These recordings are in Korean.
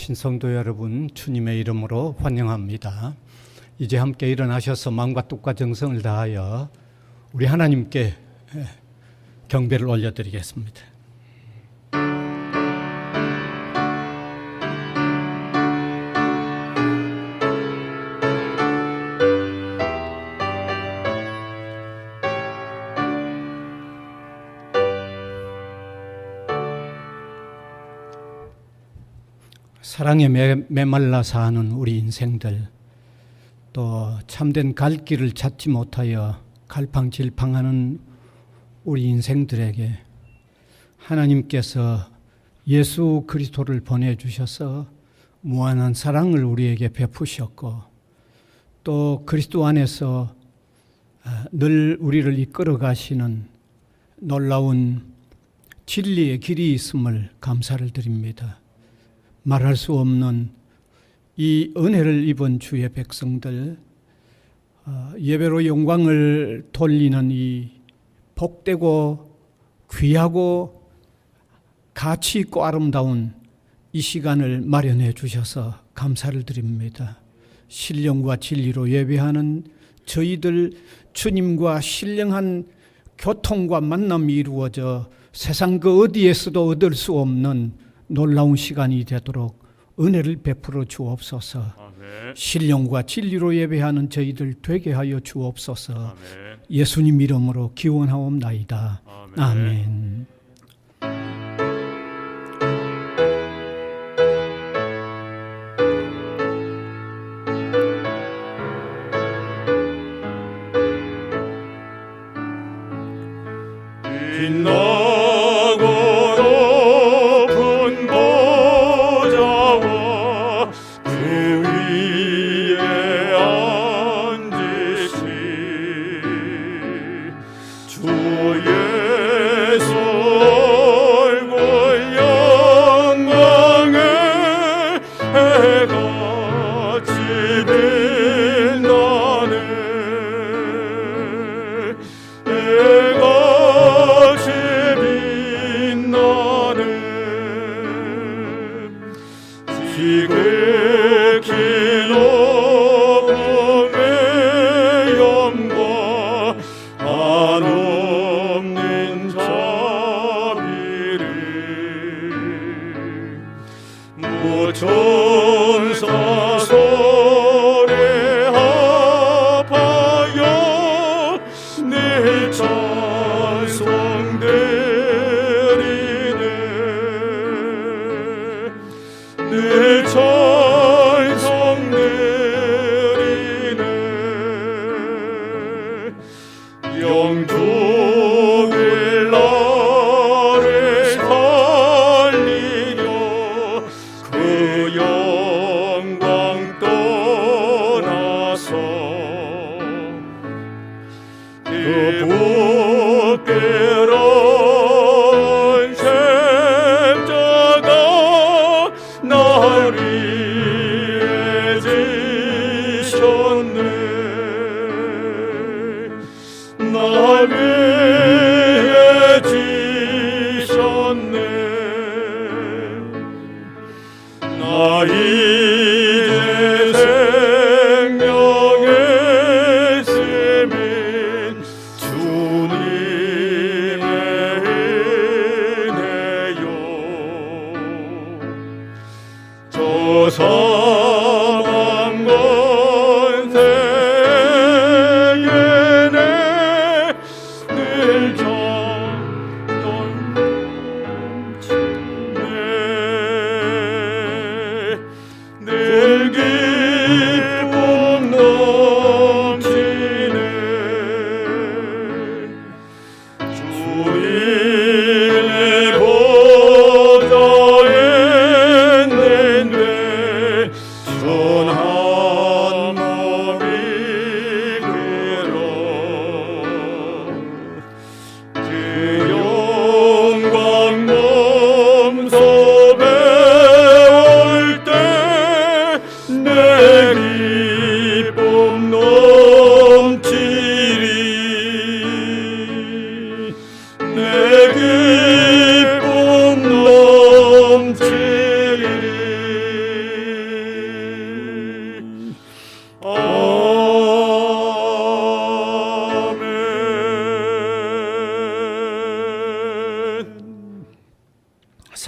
오신 성도 여러분, 주님의 이름으로 환영합니다. 이제 함께 일어나셔서 마음과 뜻과 정성을 다하여 우리 하나님께 경배를 올려드리겠습니다. 사랑에 메말라 사는 우리 인생들, 또 참된 갈 길을 찾지 못하여 갈팡질팡하는 우리 인생들에게 하나님께서 예수 그리스도를 보내주셔서 무한한 사랑을 우리에게 베푸셨고, 또 그리스도 안에서 늘 우리를 이끌어 가시는 놀라운 진리의 길이 있음을 감사를 드립니다. 말할 수 없는 이 은혜를 입은 주의 백성들, 예배로 영광을 돌리는 이 복되고 귀하고 가치 있고 아름다운 이 시간을 마련해 주셔서 감사를 드립니다. 신령과 진리로 예배하는 저희들, 주님과 신령한 교통과 만남이 이루어져 세상 그 어디에서도 얻을 수 없는 놀라운 시간이 되도록 은혜를 베풀어 주옵소서. 아멘. 신령과 진리로 예배하는 저희들 되게 하여 주옵소서. 아멘. 예수님 이름으로 기원하옵나이다. 아멘. 아멘. 천사 소리하여 내 찬송 드리네. 내 찬송 드리네. 영종일 나를 살리려 그 영광 떠나서 그 복되런 십자가 날 위해 지셨네. 날 위해 지셨네. 나 이제 생명의 스민 주님의 은혜요. 저 사망 권세에네 늘 전던 늘 기쁨 넘치네. 주님의 보좌에 있는데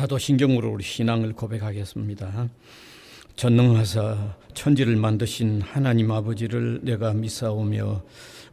사도신경으로 우리 신앙을 고백하겠습니다. 전능하사 천지를 만드신 하나님 아버지를 내가 믿사오며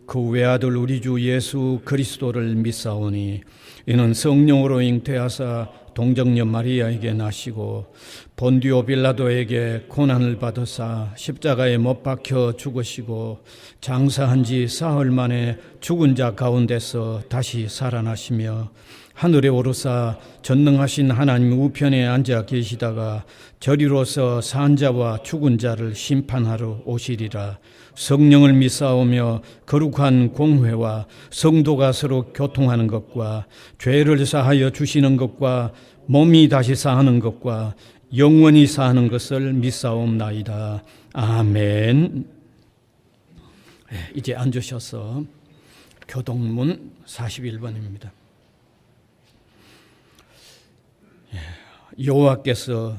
그 외아들 우리 주 예수 그리스도를 믿사오니 이는 성령으로 잉태하사 동정녀 마리아에게 나시고 본디오 빌라도에게 고난을 받으사 십자가에 못 박혀 죽으시고 장사한 지 사흘 만에 죽은 자 가운데서 다시 살아나시며 하늘에 오르사 전능하신 하나님 우편에 앉아 계시다가 저리로서 산 자와 죽은 자를 심판하러 오시리라. 성령을 믿사오며 거룩한 공회와 성도가 서로 교통하는 것과 죄를 사하여 주시는 것과 몸이 다시 사하는 것과 영원히 사하는 것을 믿사옵나이다. 아멘. 이제 앉으셔서 교동문 41번입니다. 여호와께서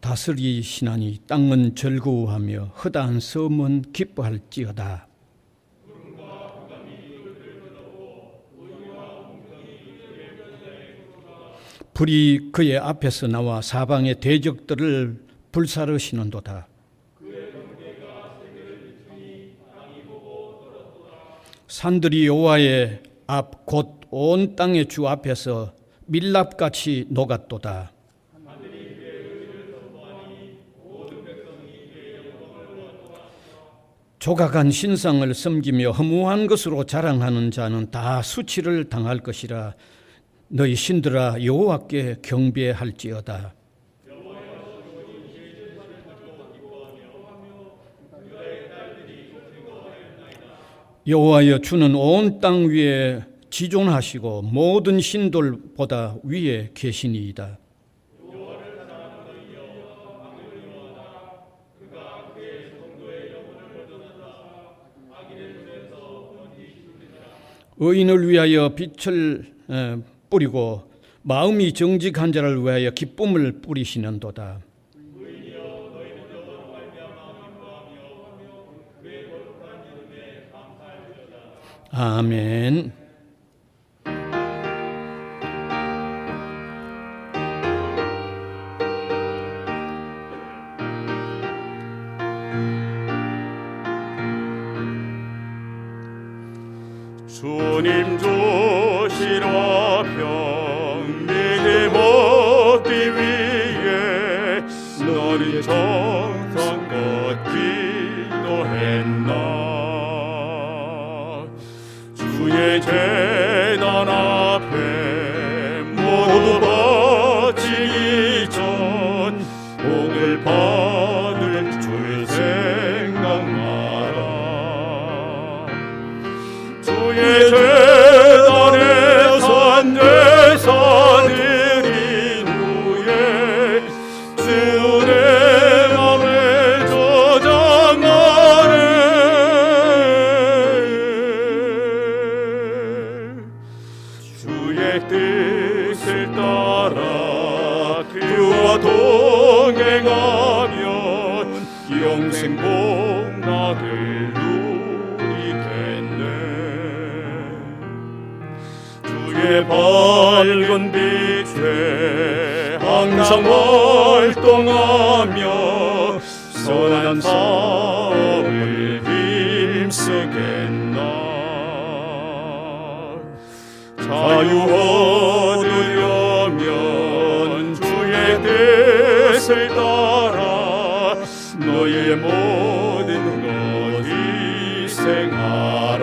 다스리시나니 땅은 즐거워하며 허다한 섬은 기뻐할지어다. 불이 그의 앞에서 나와 사방의 대적들을 불사르시는도다. 산들이 여호와의 앞 곧 온 땅의 주 앞에서 밀랍같이 녹았도다. 조각한 신상을 섬기며 허무한 것으로 자랑하는 자는 다 수치를 당할 것이라. 너희 신들아 여호와께 경배할지어다. 여호와여 주는 온 땅 위에 지존하시고 모든 신들보다 위에 계시니이다. 의인을 위하여 빛을 뿌리고 마음이 정직한 자를 위하여 기쁨을 뿌리시는도다. 아멘. 주님 주시라 병민이 먹기 위해 너는 정성껏 기도했나. 주의 제단 앞에 모두 바치기 전 복을 받을 줄 생각하라. 주의 제단에 산제사 드린 후에 주의 맘을 저장하네. 주의 뜻을 따라 그와 동행하면 영생 복락을 누리겠네. 주의 밝은 빛에 항상 활동하며 선한 사업을 힘쓰겠나. 자유 얻으려면 주의 뜻을 따라 너의 모든 것 희생하라.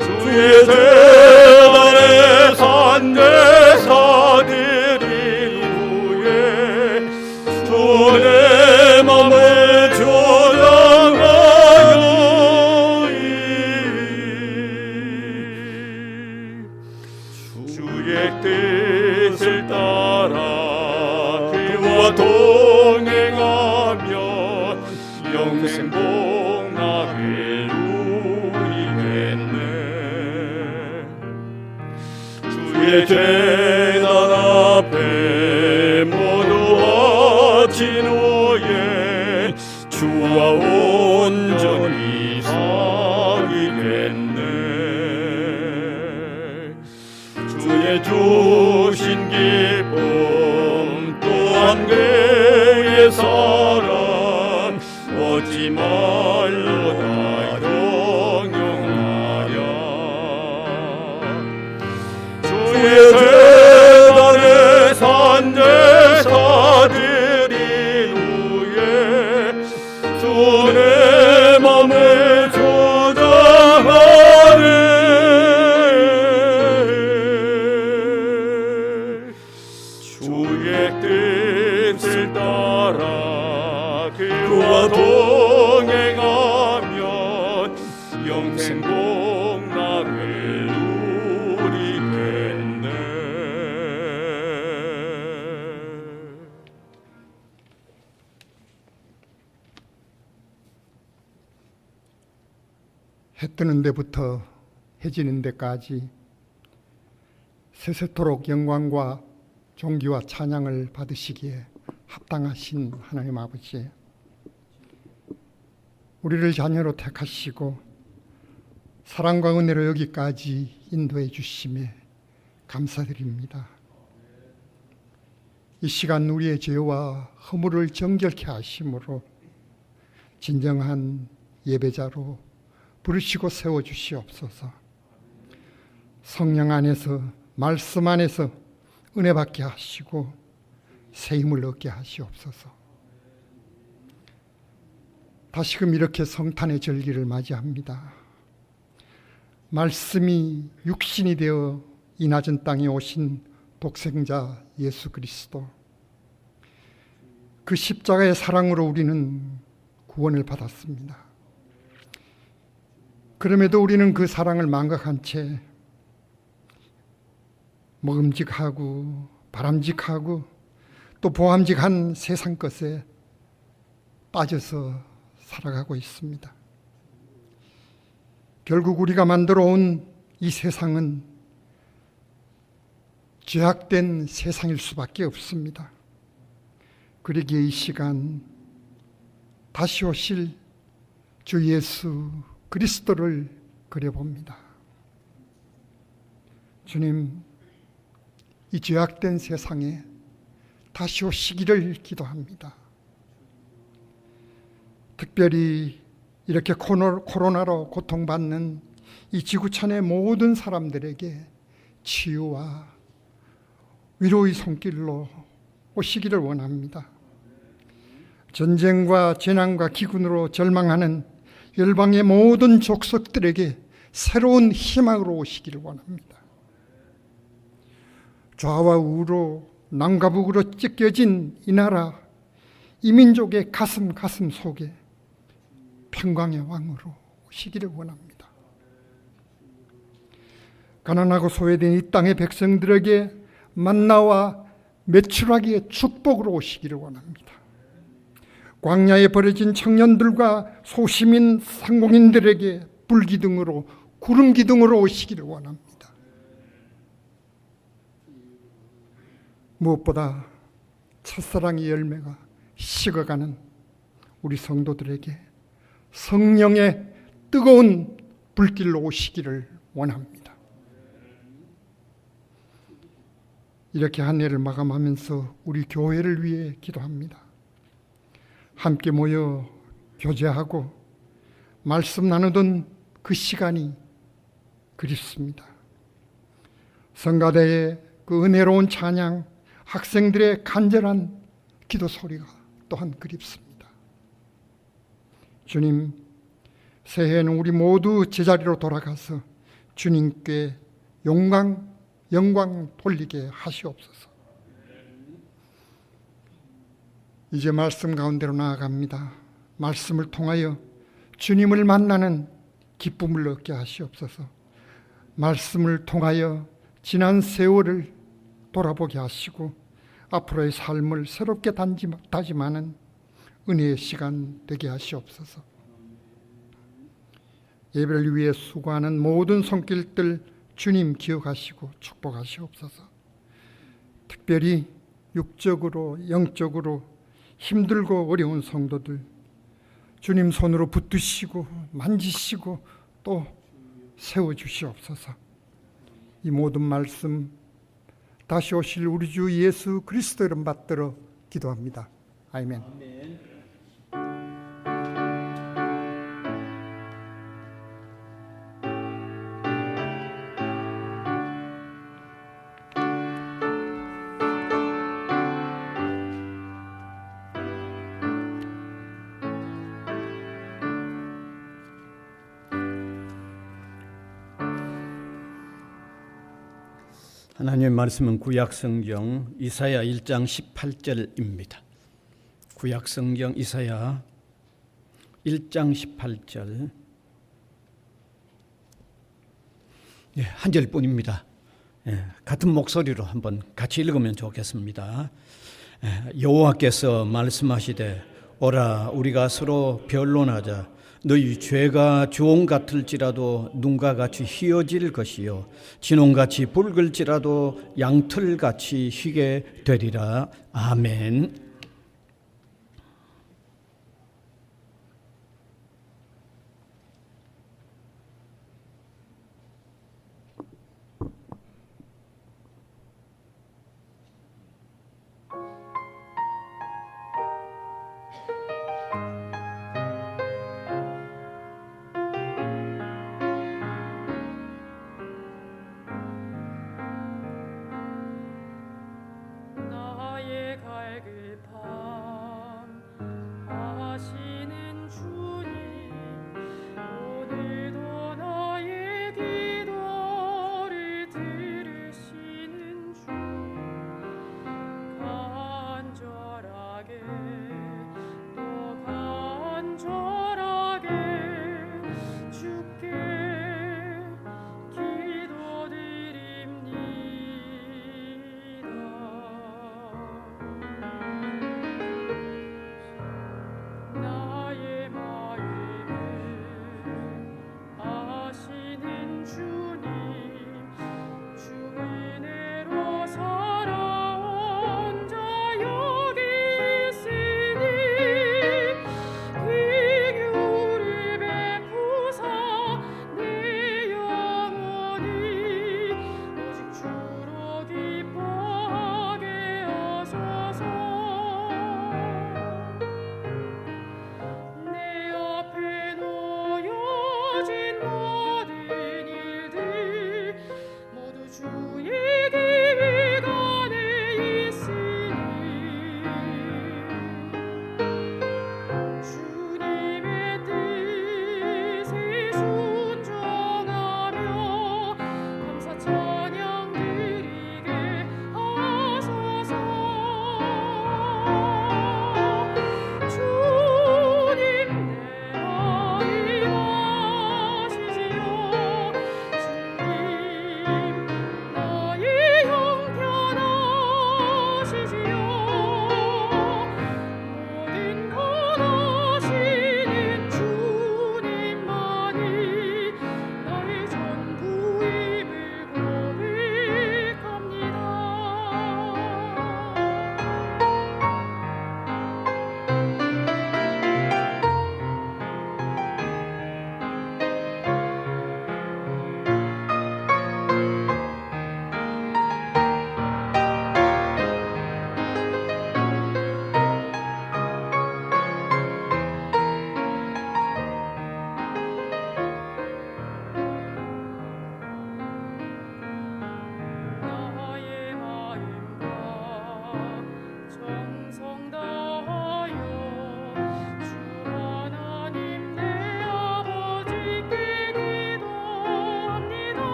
주의 제단에 산제사 드린 후에 주의 맘을 조장하여 주의 뜻을 따라 그와 동행하면 영생 복락을 누리겠네. 주의 제단 앞에 모두 바친 후에 주와 온전히 사귀겠네. 주의 주 뜻을 따라 그와 동행하면 영생 복락을 누리겠네. 해 뜨는 데부터 해 지는 데까지 세세토록 영광과 존귀와 찬양을 받으시기에 합당하신 하나님 아버지, 우리를 자녀로 택하시고 사랑과 은혜로 여기까지 인도해 주심에 감사드립니다. 이 시간 우리의 죄와 허물을 정결케 하심으로 진정한 예배자로 부르시고 세워주시옵소서. 성령 안에서, 말씀 안에서 은혜 받게 하시고 새 힘을 얻게 하시옵소서. 다시금 이렇게 성탄의 절기를 맞이합니다. 말씀이 육신이 되어 이 낮은 땅에 오신 독생자 예수 그리스도, 그 십자가의 사랑으로 우리는 구원을 받았습니다. 그럼에도 우리는 그 사랑을 망각한 채 먹음직하고 바람직하고 또 보암직한 세상 것에 빠져서 살아가고 있습니다. 결국 우리가 만들어 온 이 세상은 죄악된 세상일 수밖에 없습니다. 그러기에 이 시간 다시 오실 주 예수 그리스도를 그려봅니다. 주님, 이 죄악된 세상에 다시 오시기를 기도합니다. 특별히 이렇게 코로나로 고통받는 이 지구촌의 모든 사람들에게 치유와 위로의 손길로 오시기를 원합니다. 전쟁과 재난과 기근으로 절망하는 열방의 모든 족속들에게 새로운 희망으로 오시기를 원합니다. 좌와 우로 남과 북으로 찢겨진 이 나라, 이 민족의 가슴 속에 평강의 왕으로 오시기를 원합니다. 가난하고 소외된 이 땅의 백성들에게 만나와 메추라기의 축복으로 오시기를 원합니다. 광야에 버려진 청년들과 소시민 상공인들에게 불기둥으로 구름기둥으로 오시기를 원합니다. 무엇보다 첫사랑의 열매가 식어가는 우리 성도들에게 성령의 뜨거운 불길로 오시기를 원합니다. 이렇게 한 해를 마감하면서 우리 교회를 위해 기도합니다. 함께 모여 교제하고 말씀 나누던 그 시간이 그립습니다. 성가대의 그 은혜로운 찬양, 학생들의 간절한 기도 소리가 또한 그립습니다. 주님, 새해에는 우리 모두 제자리로 돌아가서 주님께 영광 돌리게 하시옵소서. 이제 말씀 가운데로 나아갑니다. 말씀을 통하여 주님을 만나는 기쁨을 얻게 하시옵소서. 말씀을 통하여 지난 세월을 돌아보게 하시고 앞으로의 삶을 새롭게 다짐하는 은혜의 시간 되게 하시옵소서. 예배를 위해 수고하는 모든 손길들 주님 기억하시고 축복하시옵소서. 특별히 육적으로 영적으로 힘들고 어려운 성도들 주님 손으로 붙드시고 만지시고 또 세워주시옵소서. 이 모든 말씀 다시 오실 우리 주 예수 그리스도 이름 받들어 기도합니다. 아멘. 하나님의 말씀은 구약성경 이사야 1장 18절입니다. 구약성경 이사야 1장 18절. 한 절뿐입니다. 같은 목소리로 한번 같이 읽으면 좋겠습니다. 여호와께서 말씀하시되 오라 우리가 서로 변론하자. 너희 죄가 주홍 같을지라도 눈과 같이 희어질 것이요 진홍같이 붉을지라도 양털같이 희게 되리라. 아멘. 나의 갈 길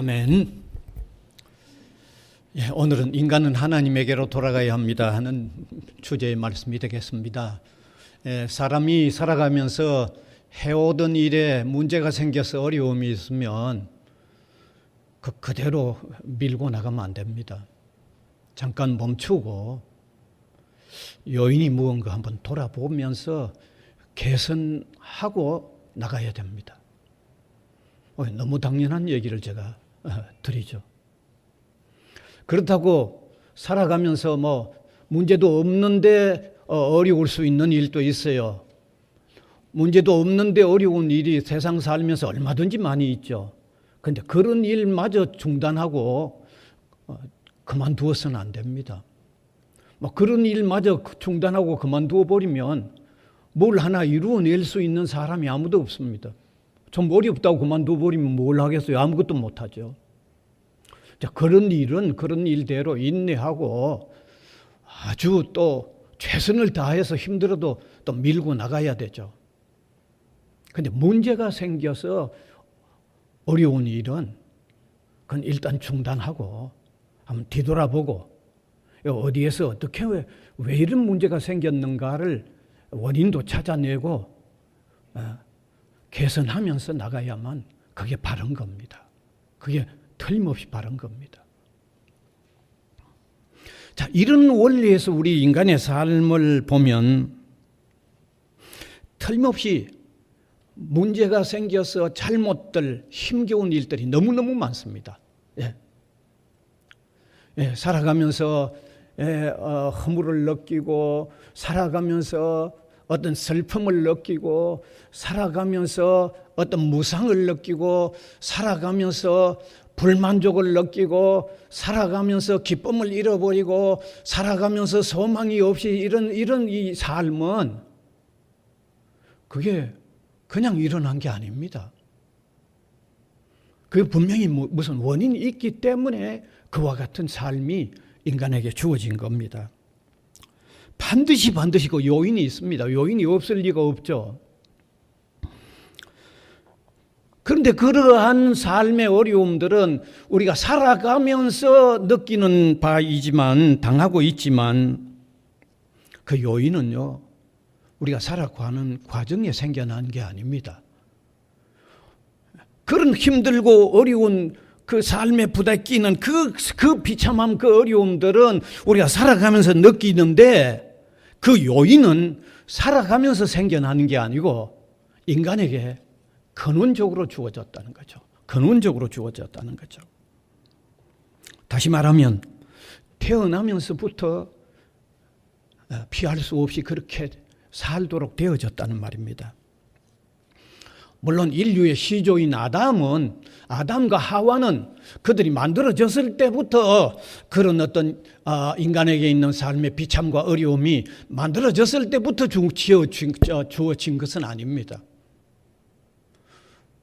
아멘. 예, 오늘은 인간은 하나님에게로 돌아가야 합니다 하는 주제의 말씀이 되겠습니다. 사람이 살아가면서 해오던 일에 문제가 생겨서 어려움이 있으면 그대로 밀고 나가면 안 됩니다. 잠깐 멈추고 요인이 무언가 한번 돌아보면서 개선하고 나가야 됩니다. 너무 당연한 얘기를 제가 드리죠. 그렇다고 살아가면서 문제도 없는데 어려울 수 있는 일도 있어요. 문제도 없는데 어려운 일이 세상 살면서 얼마든지 많이 있죠. 그런데 그런 일마저 중단하고 그만두어서는 안 됩니다. 그런 일마저 중단하고 그만두어 버리면 뭘 하나 이루어낼 수 있는 사람이 아무도 없습니다. 좀 어렵다고 그만두어 버리면 뭘 하겠어요? 아무것도 못하죠. 자, 그런 일대로 인내하고 아주 또 최선을 다해서 힘들어도 또 밀고 나가야 되죠. 그런데 문제가 생겨서 어려운 일은 그건 일단 중단하고 한번 뒤돌아보고 어디에서 어떻게 왜 이런 문제가 생겼는가를 원인도 찾아내고 개선하면서 나가야만 그게 바른 겁니다. 그게 틀림없이 바른 겁니다. 자, 이런 원리에서 우리 인간의 삶을 보면 틀림없이 문제가 생겨서 잘못들, 힘겨운 일들이 너무너무 많습니다. 살아가면서 허물을 느끼고, 살아가면서 어떤 슬픔을 느끼고, 살아가면서 어떤 무상을 느끼고, 살아가면서 불만족을 느끼고, 살아가면서 기쁨을 잃어버리고, 살아가면서 소망이 없이 이런 이 삶은 그게 그냥 일어난 게 아닙니다. 그게 분명히 무슨 원인이 있기 때문에 그와 같은 삶이 인간에게 주어진 겁니다. 반드시 그 요인이 있습니다. 요인이 없을 리가 없죠. 그런데 그러한 삶의 어려움들은 우리가 살아가면서 느끼는 바이지만, 당하고 있지만, 그 요인은요, 우리가 살아가는 과정에 생겨난 게 아닙니다. 그런 힘들고 어려운 그 삶에 부닥끼는 그 비참함, 그 어려움들은 우리가 살아가면서 느끼는데, 그 요인은 살아가면서 생겨나는 게 아니고 인간에게 근원적으로 주어졌다는 거죠. 근원적으로 주어졌다는 거죠. 다시 말하면 태어나면서부터 피할 수 없이 그렇게 살도록 되어졌다는 말입니다. 물론 인류의 시조인 아담과 하와는 그들이 만들어졌을 때부터 그런 어떤 인간에게 있는 삶의 비참과 어려움이 만들어졌을 때부터 주어진 것은 아닙니다.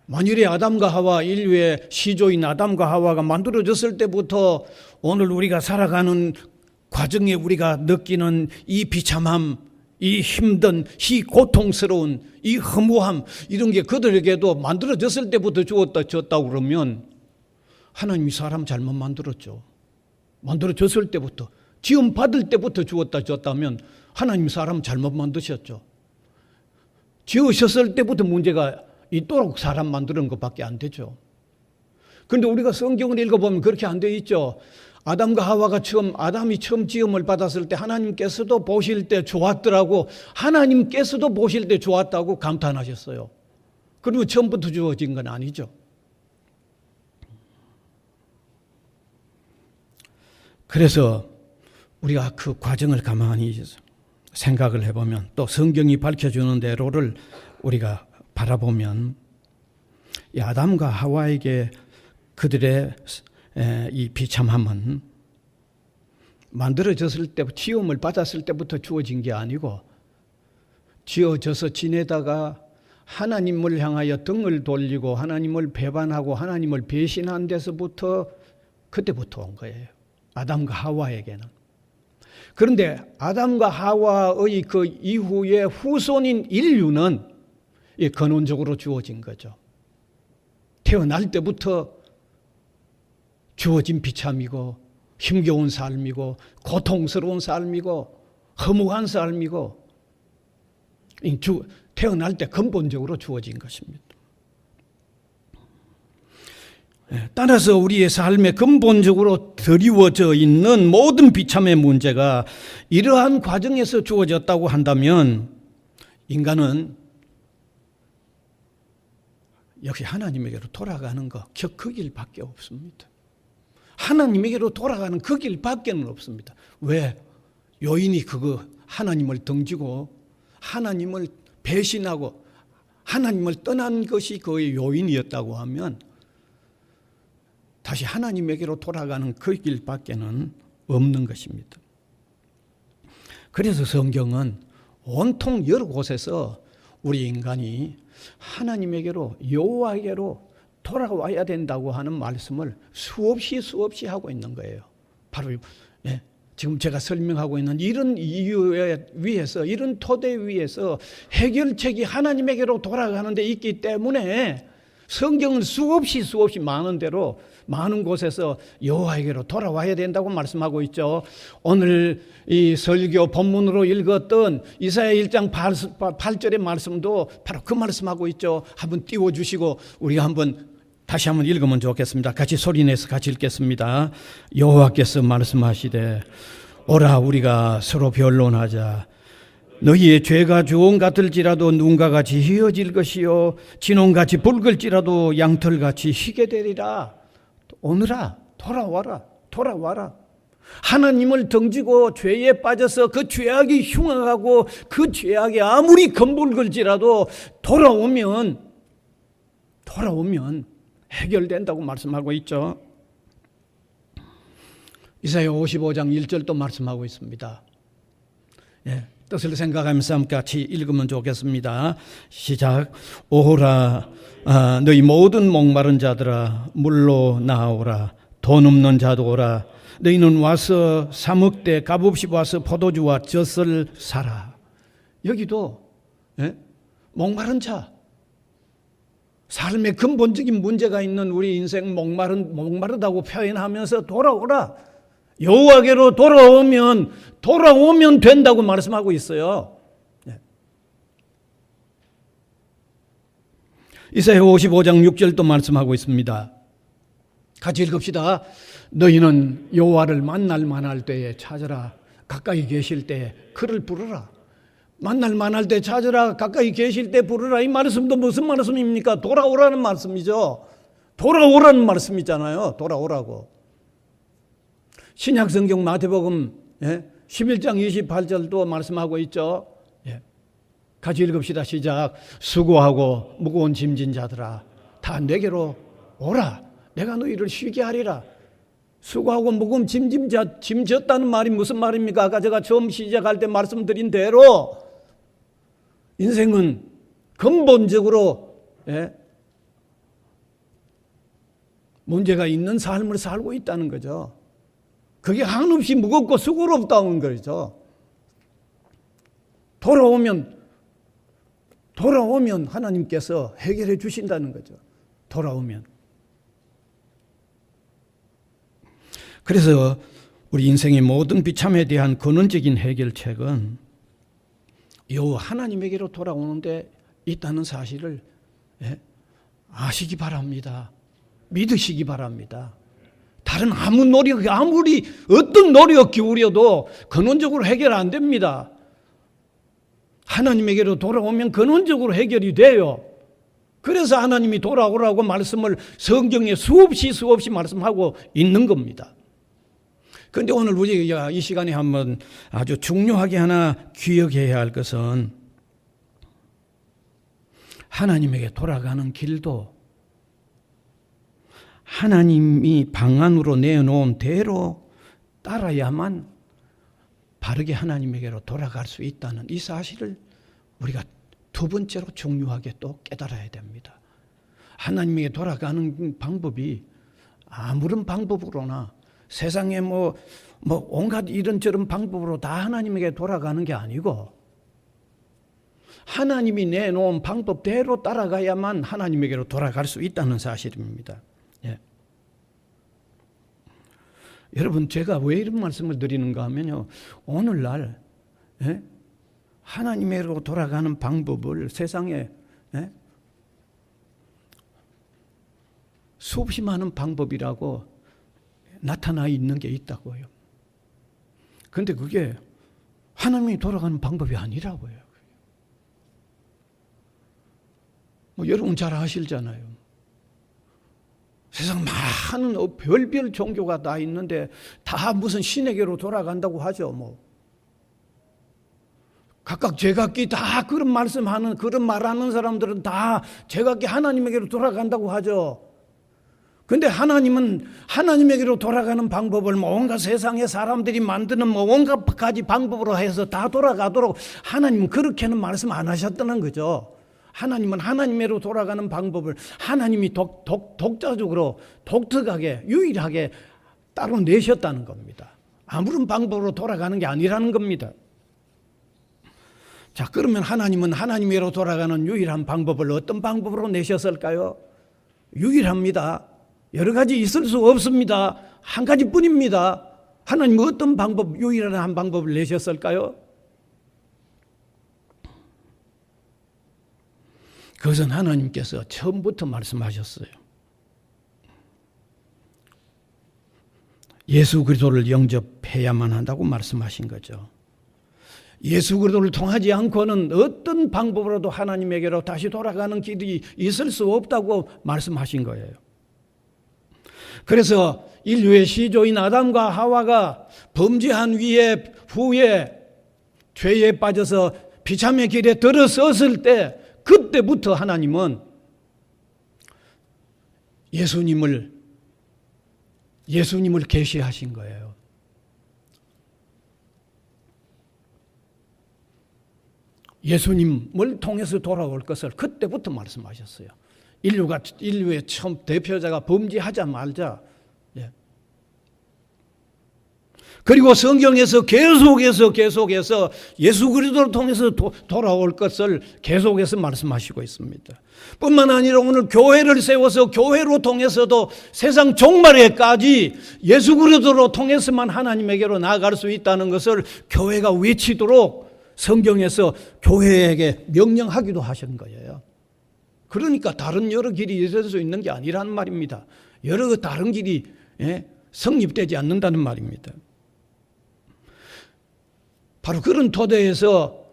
만일에 아담과 하와, 인류의 시조인 아담과 하와가 만들어졌을 때부터 오늘 우리가 살아가는 과정에 우리가 느끼는 이 비참함, 이 힘든, 이 고통스러운, 이 허무함, 이런 게 그들에게도 만들어졌을 때부터 주었다고 그러면 하나님이 사람 잘못 만들었죠. 만들어졌을 때부터, 지음 받을 때부터 줬다면 하나님이 사람 잘못 만드셨죠. 지으셨을 때부터 문제가 있도록 사람 만드는 것밖에 안 되죠. 그런데 우리가 성경을 읽어보면 그렇게 안 돼 있죠. 아담이 처음 지음을 받았을 때 하나님께서도 보실 때 좋았더라고, 하나님께서도 보실 때 좋았다고 감탄하셨어요. 그리고 처음부터 주어진 건 아니죠. 그래서 우리가 그 과정을 가만히 생각을 해보면, 또 성경이 밝혀주는 대로를 우리가 바라보면, 이 아담과 하와에게 그들의 이 비참함은 만들어졌을 때, 지음을 받았을 때부터 주어진 게 아니고 지어져서 지내다가 하나님을 향하여 등을 돌리고 하나님을 배반하고 하나님을 배신한 데서부터, 그때부터 온 거예요. 아담과 하와에게는. 그런데 아담과 하와의 그 이후의 후손인 인류는 근원적으로 주어진 거죠. 태어날 때부터 주어진 비참이고 힘겨운 삶이고 고통스러운 삶이고 허무한 삶이고 태어날 때 근본적으로 주어진 것입니다. 따라서 우리의 삶에 근본적으로 드리워져 있는 모든 비참의 문제가 이러한 과정에서 주어졌다고 한다면 인간은 역시 하나님에게로 돌아가는 것, 그 길밖에 없습니다. 하나님에게로 돌아가는 그 길밖에는 없습니다. 왜? 요인이 그거 하나님을 등지고 하나님을 배신하고 하나님을 떠난 것이 그의 요인이었다고 하면 다시 하나님에게로 돌아가는 그 길밖에는 없는 것입니다. 그래서 성경은 온통 여러 곳에서 우리 인간이 하나님에게로 여호와에게로 돌아와야 된다고 하는 말씀을 수없이 하고 있는 거예요. 바로 지금 제가 설명하고 있는 이런 이유에 위에서, 이런 토대 위에서 해결책이 하나님에게로 돌아가는 데 있기 때문에 성경은 수없이 많은 대로 많은 곳에서 여호와에게로 돌아와야 된다고 말씀하고 있죠. 오늘 이 설교 본문으로 읽었던 이사야 1장 8절의 말씀도 바로 그 말씀하고 있죠. 한번 띄워주시고 우리가 다시 한번 읽으면 좋겠습니다. 같이 소리내서 같이 읽겠습니다. 여호와께서 말씀하시되 오라 우리가 서로 변론하자. 너희의 죄가 주홍 같을지라도 눈과 같이 희어질 것이요 진홍같이 붉을지라도 양털같이 희게 되리라. 오늘아 돌아와라. 하나님을 등지고 죄에 빠져서 그 죄악이 흉악하고 그 죄악이 아무리 검붉을지라도 돌아오면 해결된다고 말씀하고 있죠. 이사야 55장 1절도 말씀하고 있습니다. 뜻을 생각하면서 함께 같이 읽으면 좋겠습니다. 시작. 오호라 너희 모든 목마른 자들아 물로 나오라. 돈 없는 자도 오라. 너희는 와서 사 먹되 값없이 와서 포도주와 젖을 사라. 여기도 목마른 자, 삶의 근본적인 문제가 있는 우리 인생 목마르다고 표현하면서 돌아오라. 여호와께로 돌아오면 된다고 말씀하고 있어요. 이사야 55장 6절도 말씀하고 있습니다. 같이 읽읍시다. 너희는 여호와를 만날 만할 때에 찾으라. 가까이 계실 때 그를 부르라. 만날 만할 때 찾으라. 가까이 계실 때 부르라. 이 말씀도 무슨 말씀입니까? 돌아오라는 말씀이죠. 돌아오라는 말씀이잖아요. 돌아오라고. 신약성경 마태복음 11장 28절도 말씀하고 있죠. 같이 읽읍시다. 시작. 수고하고 무거운 짐진 자들아 다 내게로 오라. 내가 너희를 쉬게 하리라. 수고하고 무거운 짐 졌다는 말이 무슨 말입니까? 아까 제가 처음 시작할 때 말씀드린 대로 인생은 근본적으로 문제가 있는 삶을 살고 있다는 거죠. 그게 한없이 무겁고 수고롭다는 거죠. 돌아오면 하나님께서 해결해 주신다는 거죠. 돌아오면. 그래서 우리 인생의 모든 비참에 대한 근원적인 해결책은 하나님에게로 돌아오는데 있다는 사실을 아시기 바랍니다. 믿으시기 바랍니다. 다른 아무리 어떤 노력 기울여도 근원적으로 해결 안 됩니다. 하나님에게로 돌아오면 근원적으로 해결이 돼요. 그래서 하나님이 돌아오라고 말씀을 성경에 수없이 말씀하고 있는 겁니다. 그런데 오늘 우리가 이 시간에 한번 아주 중요하게 하나 기억해야 할 것은 하나님에게 돌아가는 길도 하나님이 방안으로 내놓은 대로 따라야만 바르게 하나님에게로 돌아갈 수 있다는 이 사실을 우리가 두 번째로 중요하게 또 깨달아야 됩니다. 하나님에게 돌아가는 방법이 아무런 방법으로나 세상에 온갖 이런저런 방법으로 다 하나님에게 돌아가는 게 아니고 하나님이 내놓은 방법대로 따라가야만 하나님에게로 돌아갈 수 있다는 사실입니다. 여러분, 제가 왜 이런 말씀을 드리는가 하면요, 오늘날 하나님으로 돌아가는 방법을 세상에 수없이 많은 방법이라고 나타나 있는 게 있다고요. 그런데 그게 하나님이 돌아가는 방법이 아니라고요. 여러분 잘 아시잖아요. 세상 많은 별별 종교가 다 있는데 다 무슨 신에게로 돌아간다고 하죠. 각각 제각기 다 그런 말씀하는, 그런 말하는 사람들은 다 제각기 하나님에게로 돌아간다고 하죠. 근데 하나님은 하나님에게로 돌아가는 방법을 온갖 세상의 사람들이 만드는 온갖 가지 방법으로 해서 다 돌아가도록 하나님은 그렇게는 말씀 안 하셨다는 거죠. 하나님은 하나님으로 돌아가는 방법을 하나님이 독자적으로 독특하게 유일하게 따로 내셨다는 겁니다. 아무런 방법으로 돌아가는 게 아니라는 겁니다. 자, 그러면 하나님은 하나님으로 돌아가는 유일한 방법을 어떤 방법으로 내셨을까요? 유일합니다. 여러 가지 있을 수 없습니다. 한 가지뿐입니다. 하나님은 어떤 방법, 유일한 방법을 내셨을까요? 그것은 하나님께서 처음부터 말씀하셨어요. 예수 그리스도를 영접해야만 한다고 말씀하신 거죠. 예수 그리스도를 통하지 않고는 어떤 방법으로도 하나님에게로 다시 돌아가는 길이 있을 수 없다고 말씀하신 거예요. 그래서 인류의 시조인 아담과 하와가 범죄한 후에 죄에 빠져서 비참의 길에 들어섰을 때 그때부터 하나님은 예수님을 계시하신 거예요. 예수님을 통해서 돌아올 것을 그때부터 말씀하셨어요. 인류의 처음 대표자가 범죄하자 말자. 그리고 성경에서 계속해서 예수 그리스도를 통해서 돌아올 것을 계속해서 말씀하시고 있습니다. 뿐만 아니라 오늘 교회를 세워서 교회로 통해서도 세상 종말에까지 예수 그리스도로 통해서만 하나님에게로 나아갈 수 있다는 것을 교회가 외치도록 성경에서 교회에게 명령하기도 하신 거예요. 그러니까 다른 여러 길이 있을 수 있는 게 아니라는 말입니다. 여러 다른 길이 성립되지 않는다는 말입니다. 바로 그런 토대에서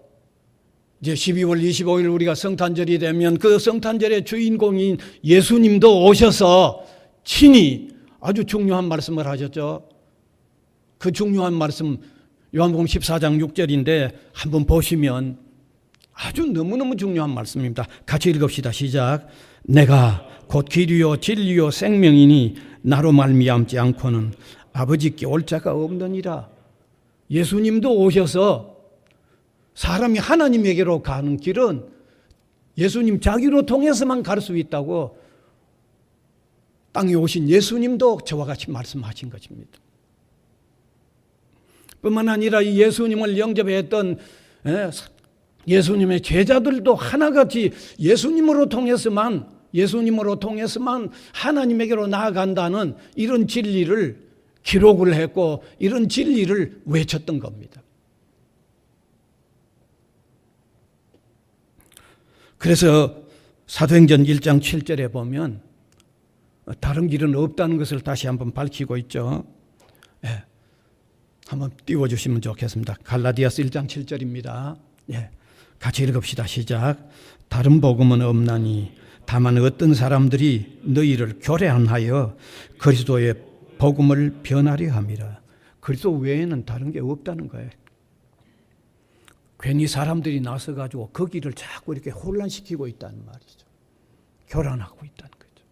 이제 12월 25일 우리가 성탄절이 되면 그 성탄절의 주인공인 예수님도 오셔서 친히 아주 중요한 말씀을 하셨죠. 그 중요한 말씀 요한복음 14장 6절인데 한번 보시면 아주 너무너무 중요한 말씀입니다. 같이 읽읍시다. 시작. 내가 곧 길이요 진리요 생명이니 나로 말미암지 않고는 아버지께 올 자가 없느니라. 예수님도 오셔서 사람이 하나님에게로 가는 길은 예수님 자기로 통해서만 갈 수 있다고 땅에 오신 예수님도 저와 같이 말씀하신 것입니다. 뿐만 아니라 이 예수님을 영접했던 예수님의 제자들도 하나같이 예수님으로 통해서만 하나님에게로 나아간다는 이런 진리를 기록을 했고 이런 진리를 외쳤던 겁니다. 그래서 사도행전 1장 7절에 보면 다른 길은 없다는 것을 다시 한번 밝히고 있죠. 한번 띄워주시면 좋겠습니다. 갈라디아서 1장 7절입니다. 같이 읽읍시다. 시작. 다른 복음은 없나니 다만 어떤 사람들이 너희를 교례하여 그리스도의 복음을 변하려 함이라. 그리스도 외에는 다른 게 없다는 거예요. 괜히 사람들이 나서가지고 그 길을 자꾸 이렇게 혼란시키고 있다는 말이죠. 교란하고 있다는 거죠.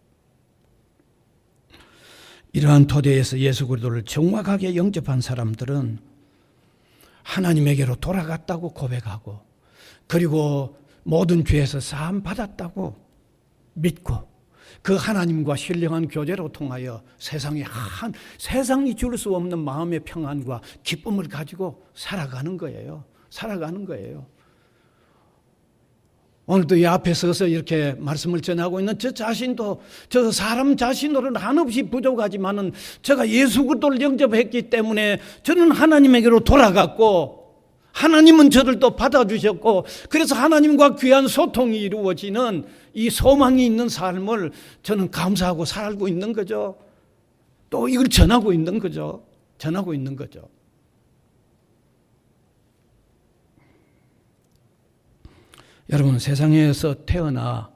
이러한 토대에서 예수 그리스도를 정확하게 영접한 사람들은 하나님에게로 돌아갔다고 고백하고 그리고 모든 죄에서 사함 받았다고 믿고 그 하나님과 신령한 교제로 통하여 세상이 줄 수 없는 마음의 평안과 기쁨을 가지고 살아가는 거예요. 오늘도 이 앞에 서서 이렇게 말씀을 전하고 있는 저 자신도 저 사람 자신으로는 한없이 부족하지만은 제가 예수 그리스도를 영접했기 때문에 저는 하나님에게로 돌아갔고 하나님은 저를 또 받아주셨고 그래서 하나님과 귀한 소통이 이루어지는 이 소망이 있는 삶을 저는 감사하고 살고 있는 거죠. 또 이걸 전하고 있는 거죠. 전하고 있는 거죠. 여러분, 세상에서 태어나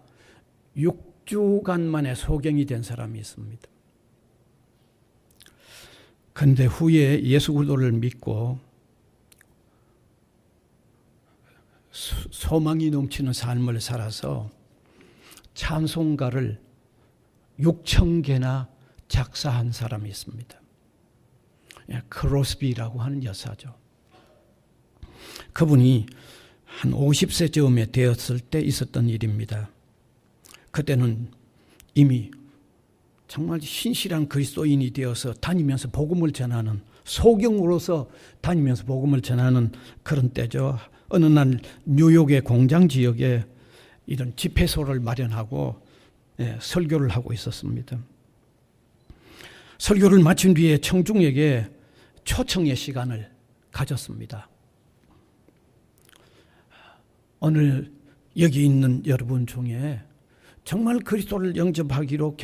6주간 만에 소경이 된 사람이 있습니다. 그런데 후에 예수 그리스도를 믿고 소망이 넘치는 삶을 살아서 찬송가를 6,000개나 작사한 사람이 있습니다. 크로스비라고 하는 여사죠. 그분이 한 50세 즈음에 되었을 때 있었던 일입니다. 그때는 이미 정말 신실한 그리스도인이 되어서 다니면서 복음을 전하는, 소경으로서 다니면서 복음을 전하는 그런 때죠. 어느 날 뉴욕의 공장 지역에 이런 집회소를 마련하고 설교를 하고 있었습니다. 설교를 마친 뒤에 청중에게 초청의 시간을 가졌습니다. 오늘 여기 있는 여러분 중에 정말 그리스도를 영접하기로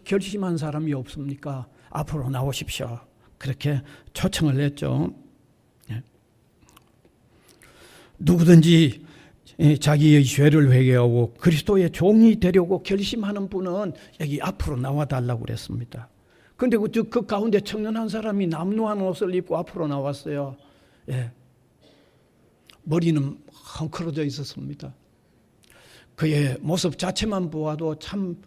결심한 사람이 없습니까? 앞으로 나오십시오. 그렇게 초청을 했죠. 누구든지 자기의 죄를 회개하고 그리스도의 종이 되려고 결심하는 분은 여기 앞으로 나와달라고 그랬습니다. 그런데 그 가운데 청년 한 사람이 남루한 옷을 입고 앞으로 나왔어요. 머리는 헝클어져 있었습니다. 그의 모습 자체만 보아도 참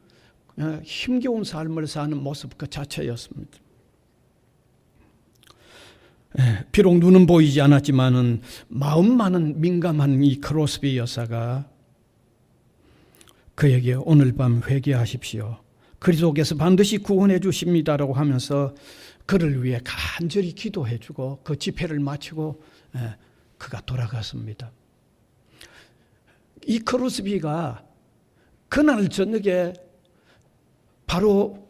힘겨운 삶을 사는 모습 그 자체였습니다. 비록 눈은 보이지 않았지만은 마음만은 민감한 이 크로스비 여사가 그에게 오늘 밤 회개하십시오. 그리스도께서 반드시 구원해 주십니다라고 하면서 그를 위해 간절히 기도해 주고 그 집회를 마치고 그가 돌아갔습니다. 이 크로스비가 그날 저녁에 바로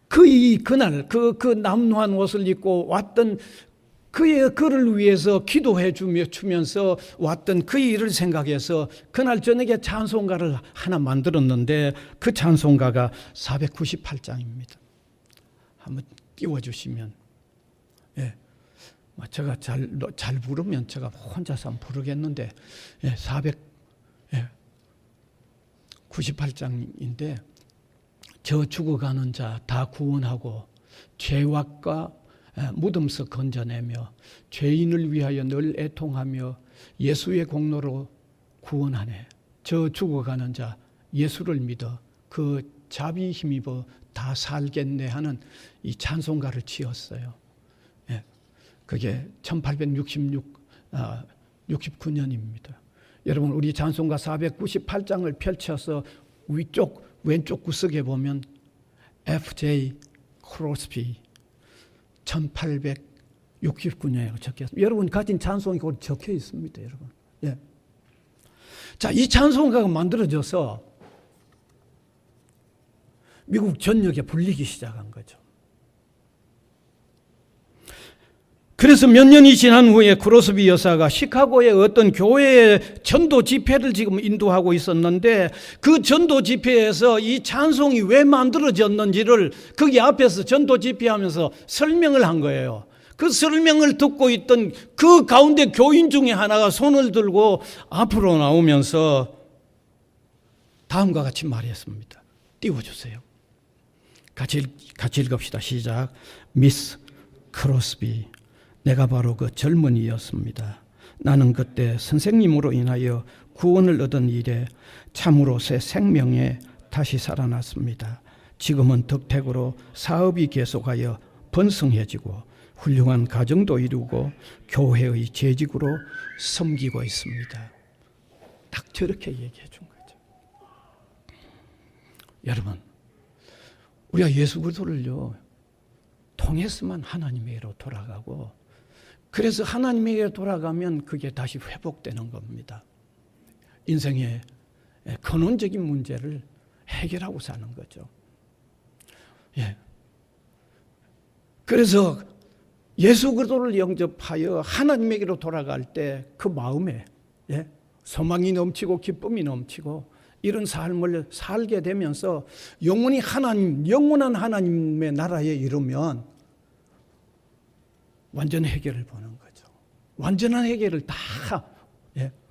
그날 그 남루한 옷을 입고 왔던 그를 위해서 기도해 주면서 왔던 그 일을 생각해서 그날 저녁에 찬송가를 하나 만들었는데 그 찬송가가 498장입니다. 한번 띄워주시면. 제가 잘 부르면 제가 혼자서 한번 부르겠는데 498장인데 저 죽어가는 자 다 구원하고 죄악과 무덤에서 건져내며 죄인을 위하여 늘 애통하며 예수의 공로로 구원하네. 저 죽어가는 자 예수를 믿어 그 자비 힘입어 다 살겠네 하는 이 찬송가를 지었어요. 그게 1869년입니다. 여러분 우리 찬송가 498장을 펼쳐서 왼쪽 구석에 보면 F.J. 크로스비 1869년이라고 적혀 있습니다. 여러분 가진 찬송이 거기 적혀 있습니다. 여러분. 자, 이 찬송가가 만들어져서 미국 전역에 불리기 시작한 거죠. 그래서 몇 년이 지난 후에 크로스비 여사가 시카고의 어떤 교회의 전도 집회를 지금 인도하고 있었는데 그 전도 집회에서 이 찬송이 왜 만들어졌는지를 거기 앞에서 전도 집회하면서 설명을 한 거예요. 그 설명을 듣고 있던 그 가운데 교인 중에 하나가 손을 들고 앞으로 나오면서 다음과 같이 말했습니다. 띄워주세요. 같이 읽읍시다. 시작. 미스 크로스비, 내가 바로 그 젊은이였습니다. 나는 그때 선생님으로 인하여 구원을 얻은 일에 참으로 새 생명에 다시 살아났습니다. 지금은 덕택으로 사업이 계속하여 번성해지고 훌륭한 가정도 이루고 교회의 재직으로 섬기고 있습니다. 딱 저렇게 얘기해 준 거죠. 여러분, 우리가 예수 그리스도를요 통해서만 하나님에게로 돌아가고, 그래서 하나님에게 돌아가면 그게 다시 회복되는 겁니다. 인생의 근원적인 문제를 해결하고 사는 거죠. 예. 그래서 예수 그리스도를 영접하여 하나님에게로 돌아갈 때 그 마음에 소망이 넘치고 기쁨이 넘치고 이런 삶을 살게 되면서 영원히 영원한 하나님의 나라에 이르면 완전 해결을 보는 거죠. 완전한 해결을 다,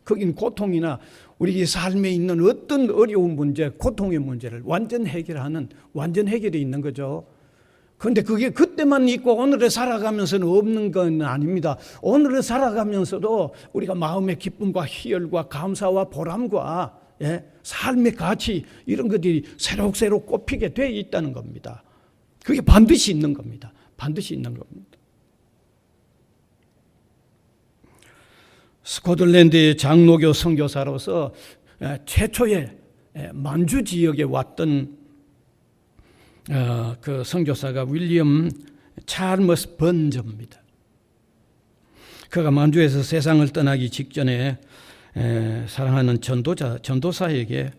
거긴 고통이나 우리 삶에 있는 어떤 어려운 문제, 고통의 문제를 완전 해결하는 완전 해결이 있는 거죠. 그런데 그게 그때만 있고 오늘에 살아가면서는 없는 건 아닙니다. 오늘에 살아가면서도 우리가 마음의 기쁨과 희열과 감사와 보람과 삶의 가치 이런 것들이 새록새록 꼽히게 돼 있다는 겁니다. 그게 반드시 있는 겁니다. 반드시 있는 겁니다. 스코틀랜드의 장로교 선교사로서 최초의 만주 지역에 왔던 그 선교사가 윌리엄 찰머스 번저입니다. 그가 만주에서 세상을 떠나기 직전에 사랑하는 전도사에게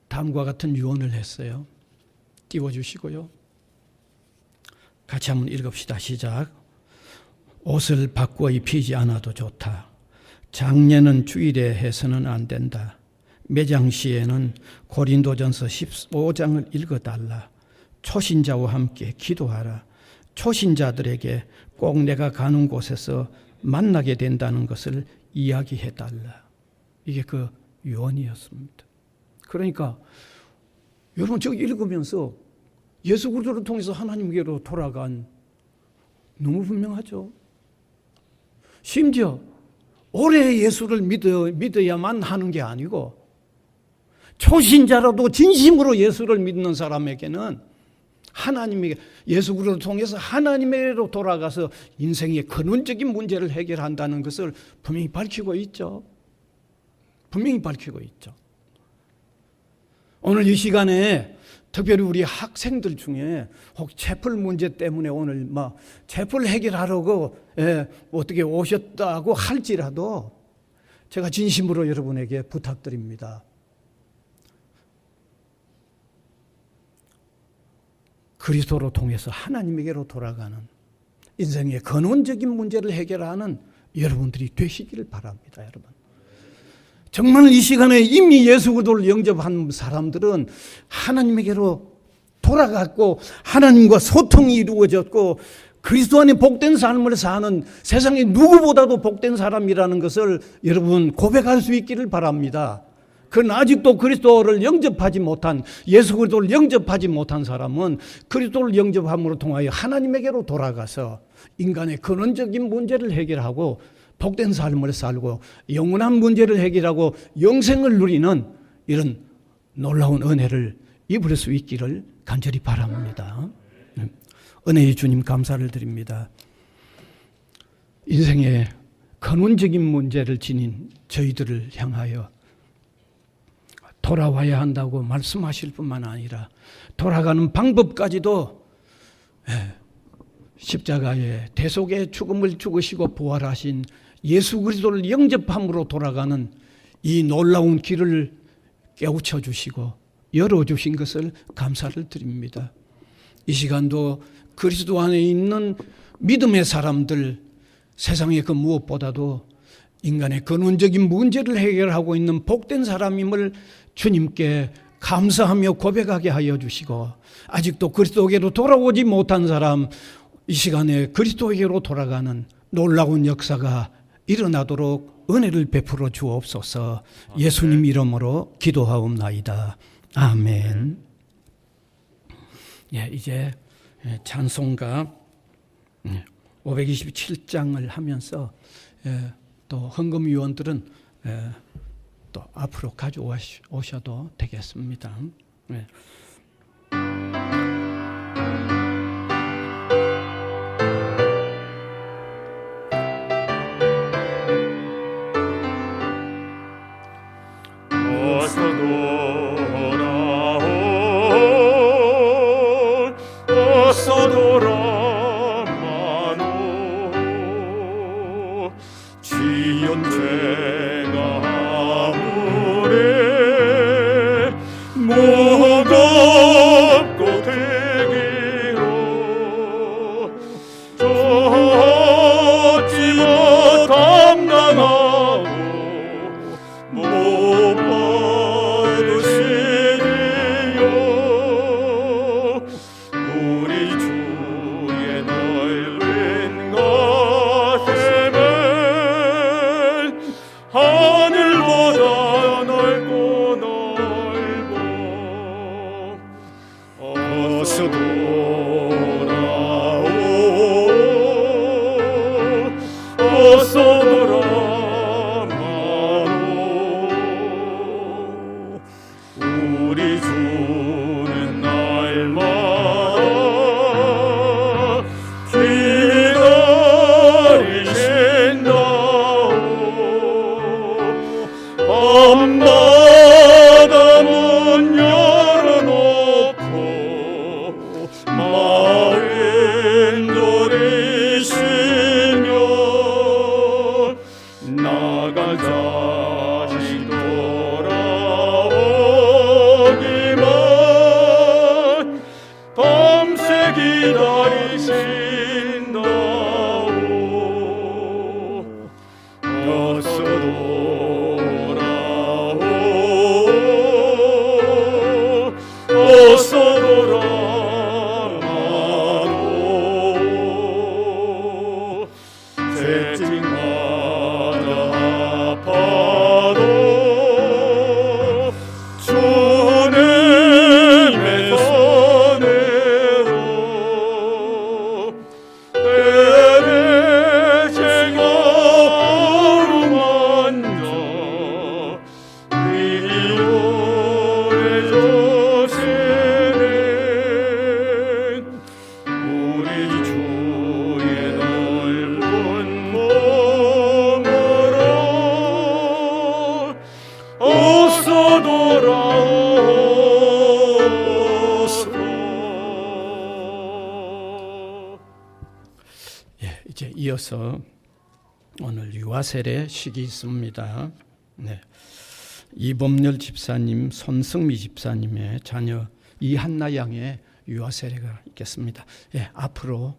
다음과 같은 유언을 했어요. 띄워주시고요. 같이 한번 읽읍시다. 시작. 옷을 바꾸어 입히지 않아도 좋다. 장례는 주일에 해서는 안 된다. 매장 시에는 고린도전서 15장을 읽어달라. 초신자와 함께 기도하라. 초신자들에게 꼭 내가 가는 곳에서 만나게 된다는 것을 이야기해달라. 이게 그 유언이었습니다. 그러니까 여러분 저기 읽으면서 예수 그리스도를 통해서 하나님께로 돌아간 너무 분명하죠. 심지어 오래 예수를 믿어야만 하는 게 아니고 초신자라도 진심으로 예수를 믿는 사람에게는 하나님에게 예수 그리스도를 통해서 하나님에게로 돌아가서 인생의 근원적인 문제를 해결한다는 것을 분명히 밝히고 있죠. 분명히 밝히고 있죠. 오늘 이 시간에 특별히 우리 학생들 중에 혹 채플 문제 때문에 오늘 채플 해결하려고 어떻게 오셨다고 할지라도 제가 진심으로 여러분에게 부탁드립니다. 그리스도로 통해서 하나님에게로 돌아가는 인생의 근원적인 문제를 해결하는 여러분들이 되시기를 바랍니다. 여러분. 정말 이 시간에 이미 예수 그리스도를 영접한 사람들은 하나님에게로 돌아갔고 하나님과 소통이 이루어졌고 그리스도 안에 복된 삶을 사는 세상에 누구보다도 복된 사람이라는 것을 여러분 고백할 수 있기를 바랍니다. 그러나 아직도 그리스도를 영접하지 못한 예수 그리스도를 영접하지 못한 사람은 그리스도를 영접함으로 통하여 하나님에게로 돌아가서 인간의 근원적인 문제를 해결하고 복된 삶을 살고 영원한 문제를 해결하고 영생을 누리는 이런 놀라운 은혜를 입을 수 있기를 간절히 바랍니다. 은혜의 주님 감사를 드립니다. 인생의 근원적인 문제를 지닌 저희들을 향하여 돌아와야 한다고 말씀하실 뿐만 아니라 돌아가는 방법까지도 십자가의 대속의 죽음을 죽으시고 부활하신 예수 그리스도를 영접함으로 돌아가는 이 놀라운 길을 깨우쳐 주시고 열어주신 것을 감사를 드립니다. 이 시간도 그리스도 안에 있는 믿음의 사람들, 세상의 그 무엇보다도 인간의 근원적인 문제를 해결하고 있는 복된 사람임을 주님께 감사하며 고백하게 하여 주시고 아직도 그리스도에게로 돌아오지 못한 사람 이 시간에 그리스도에게로 돌아가는 놀라운 역사가 일어나도록 은혜를 베풀어 주옵소서. 예수님 이름으로 기도하옵나이다. 아멘. 이제 찬송가 527장을 하면서 또 헌금위원들은 또 앞으로 가져오셔도 되겠습니다. 어서 돌아온 어서 돌아마노 지연 죄가 아무래 무겁고 되기로 쫓지 못 감당하고 못 받으시리요. 우리 주의 넓은 가슴은 하늘보다 넓고 넓어. 어서 돌아오, 어서 돌아마오. 우리 주는 날마다 기다리신다오. 밤마다 문 열어놓고 마음 돌이시며 나갈 자식 돌아오기만 밤새 기다리신다오. 어서 돌아오, 어서 돌아마오. 채찍마다 아파도 주님의 손으로 때에 제가 어루만져 위로해 주시는 우리 주의 넓은 몸으로 어서 돌아오소서. 예, 이제 이어서 오늘 유아세례 식이 있습니다. 네. 이범열 집사님, 손승미 집사님의 자녀 이한나 양의 유아세례가 있겠습니다. 예, 앞으로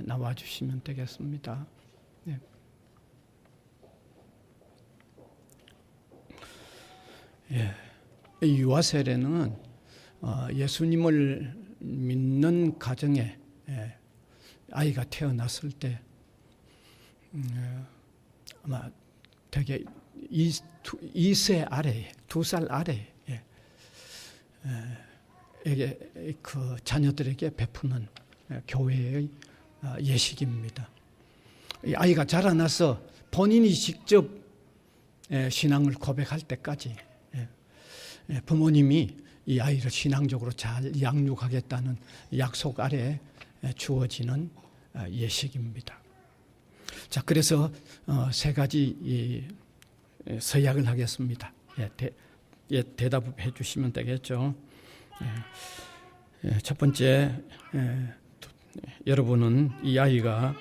나와 주시면 되겠습니다. 네. 예, 이 유아세례는 예수님을 믿는 가정에 아이가 태어났을 때 아마 되게 2세 아래, 2살 아래 에게 그 자녀들에게 베푸는 교회의 예식입니다. 이 아이가 자라나서 본인이 직접 신앙을 고백할 때까지 부모님이 이 아이를 신앙적으로 잘 양육하겠다는 약속 아래 주어지는 예식입니다. 자, 그래서 세 가지 이 서약을 하겠습니다. 대답해 주시면 되겠죠. 첫 번째, 여러분은 이 아이가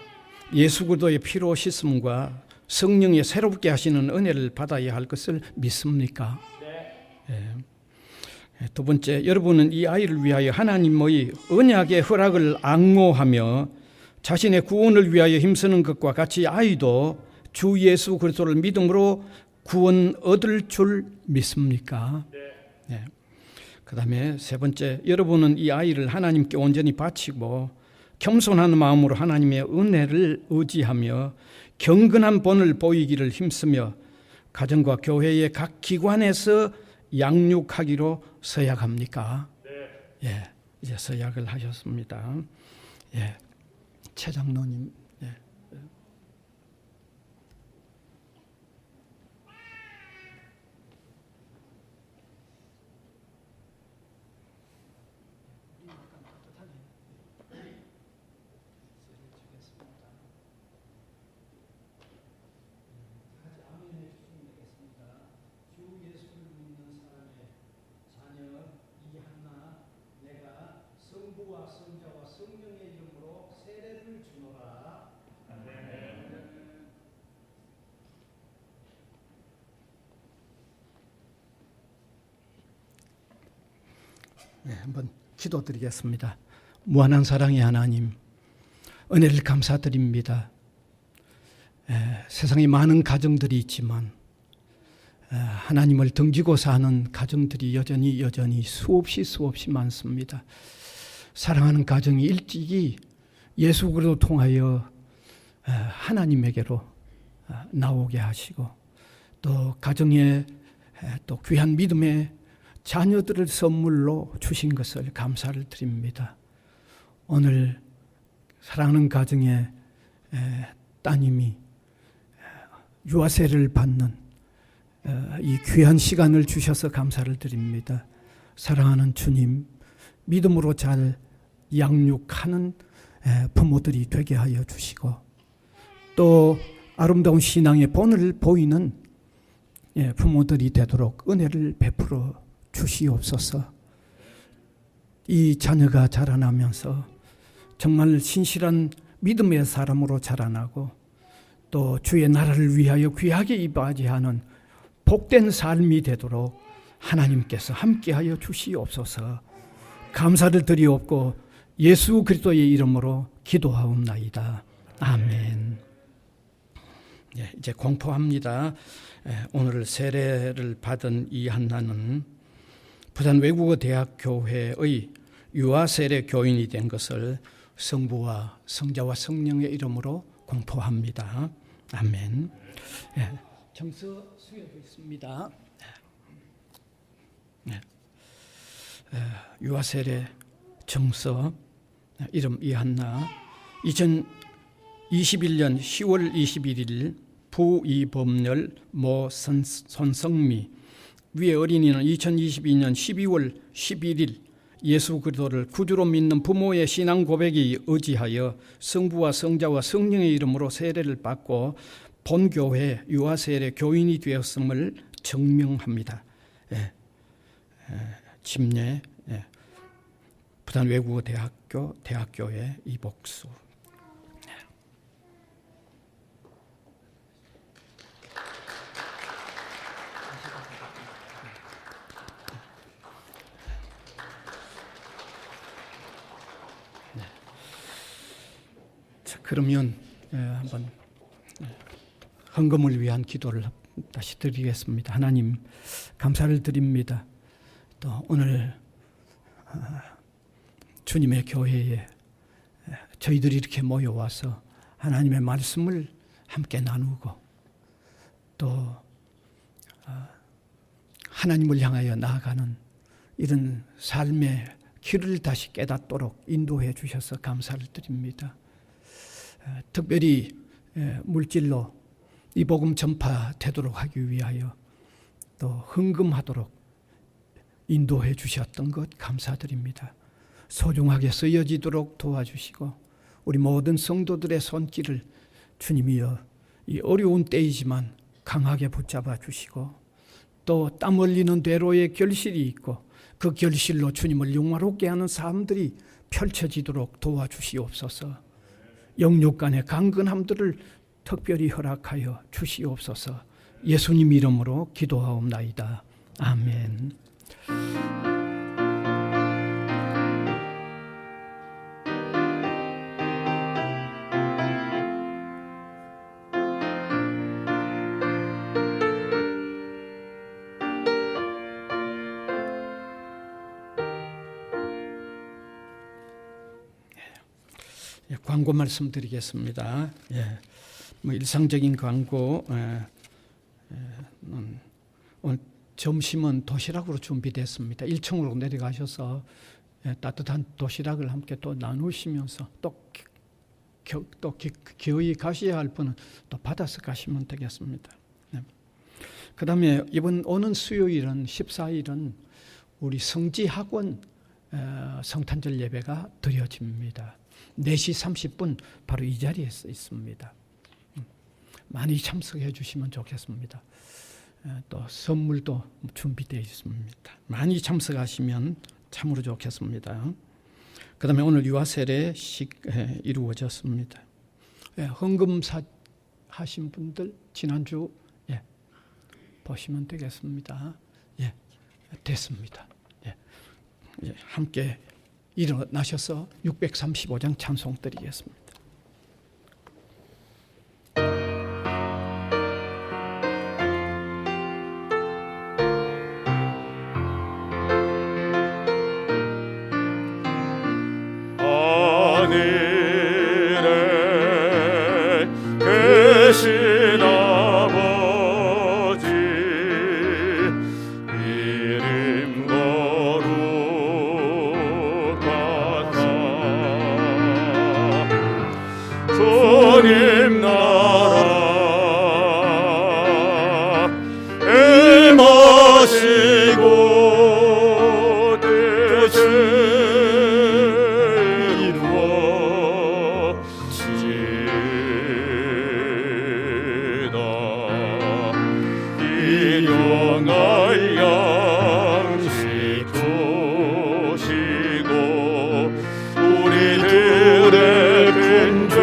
예수 그리스도의 피로 씻음과 성령의 새롭게 하시는 은혜를 받아야 할 것을 믿습니까? 네. 두 번째, 여러분은 이 아이를 위하여 하나님의 언약의 허락을 앙모하며 자신의 구원을 위하여 힘쓰는 것과 같이 아이도 주 예수 그리스도를 믿음으로 구원 얻을 줄 믿습니까? 네. 그 다음에 세 번째, 여러분은 이 아이를 하나님께 온전히 바치고 겸손한 마음으로 하나님의 은혜를 의지하며 경건한 본을 보이기를 힘쓰며 가정과 교회의 각 기관에서 양육하기로 서약합니까? 네. 예, 이제 서약을 하셨습니다. 예, 최 장로님. 예. 한번 기도드리겠습니다. 무한한 사랑의 하나님, 은혜를 감사드립니다. 세상에 많은 가정들이 있지만 하나님을 등지고 사는 가정들이 여전히 수없이 많습니다. 사랑하는 가정이 일찍이 예수 그리스도 통하여 하나님에게로 나오게 하시고 또 가정에 또 귀한 믿음의 자녀들을 선물로 주신 것을 감사를 드립니다. 오늘 사랑하는 가정에 따님이 유아세를 받는 이 귀한 시간을 주셔서 감사를 드립니다. 사랑하는 주님, 믿음으로 잘 양육하는 부모들이 되게 하여 주시고 또 아름다운 신앙의 본을 보이는 부모들이 되도록 은혜를 베풀어 주시옵소서. 이 자녀가 자라나면서 정말 신실한 믿음의 사람으로 자라나고 또 주의 나라를 위하여 귀하게 이바지하는 복된 삶이 되도록 하나님께서 함께하여 주시옵소서. 감사를 드리옵고 예수 그리스도의 이름으로 기도하옵나이다. 아멘. 이제 공포합니다. 오늘 세례를 받은 이 한나는 부산 외국어대학교회의 유아세례 교인이 된 것을 성부와 성자와 성령의 이름으로 공포합니다. 아멘. 정서 수여되겠습니다. 유아세례 정서 이름 이한나 2021년 10월 21일 부이범렬 모 손성미 위의 어린이는 2022년 12월 11일 예수 그리스도를 구주로 믿는 부모의 신앙 고백에 의지하여 성부와 성자와 성령의 이름으로 세례를 받고 본교회 유아세례 교인이 되었음을 증명합니다. 침례 부산 외국어대학교 대학교의 이복수. 자, 그러면 한번 헌금을 위한 기도를 다시 드리겠습니다. 하나님 감사를 드립니다. 또 오늘 주님의 교회에 저희들이 이렇게 모여와서 하나님의 말씀을 함께 나누고 또 하나님을 향하여 나아가는 이런 삶의 길을 다시 깨닫도록 인도해 주셔서 감사를 드립니다. 특별히 물질로 이 복음 전파되도록 하기 위하여 또 헌금하도록 인도해 주셨던 것 감사드립니다. 소중하게 쓰여지도록 도와주시고 우리 모든 성도들의 손길을 주님이여 이 어려운 때이지만 강하게 붙잡아 주시고 또 땀 흘리는 대로의 결실이 있고 그 결실로 주님을 영화롭게 하는 삶들이 펼쳐지도록 도와주시옵소서. 영육 간의 강건함들을 특별히 허락하여 주시옵소서. 예수님 이름으로 기도하옵나이다. 아멘. 광고 말씀드리겠습니다. 뭐 일상적인 광고. 오늘 점심은 도시락으로 준비됐습니다. 1층으로 내려가셔서 따뜻한 도시락을 함께 또 나누시면서 또 기어이 가셔야 할 분은 또 받아서 가시면 되겠습니다. 그 다음에 이번 오는 수요일은 14일은 우리 성지학원 성탄절 예배가 드려집니다. 4시 30분 바로 이 자리에 있습니다. 많이 참석해 주시면 좋겠습니다. 또 선물도 준비되어 있습니다. 많이 참석하시면 참으로 좋겠습니다. 그 다음에 오늘 유아세례식 이루어졌습니다. 헌금 하신 분들 지난주 보시면 되겠습니다. 됐습니다. 이제 함께 일어나셔서 635장 찬송 드리겠습니다. 하늘에 계신 아버지 이름 거룩하다. 주님 나라 임하시고 뜻을 일용할 양식 주시고 우리들의 큰 죄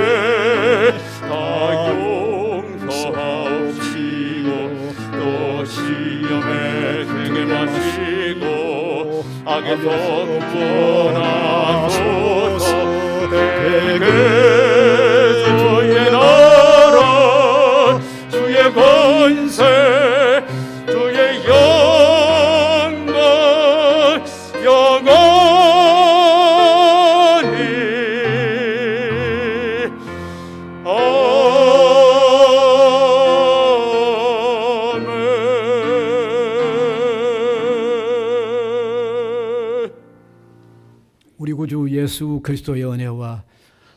다 용서하옵시고 또 시험에 들게 마시고 악에서 구원하소서. 대개 주의 나라 주의 권세 주의 영광 영원히 아멘. 우리 구주 예수 그리스도의 은혜와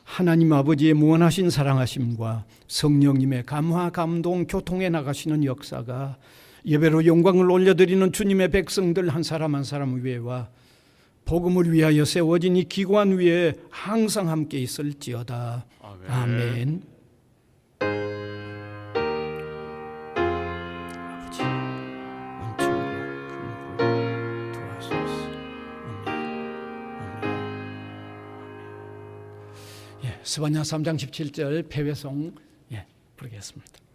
하나님 아버지의 무한하신 사랑하심과 성령님의 감화 감동 교통해 나가시는 역사가 예배로 영광을 올려드리는 주님의 백성들 한 사람 한 사람 위에와 복음을 위하여 세워진 이 기관 위에 항상 함께 있을지어다. 아멘. 아버지 은총과 긍휼 도와주소서. 아멘. 스바냐 3장 17절 패회송 부르겠습니다.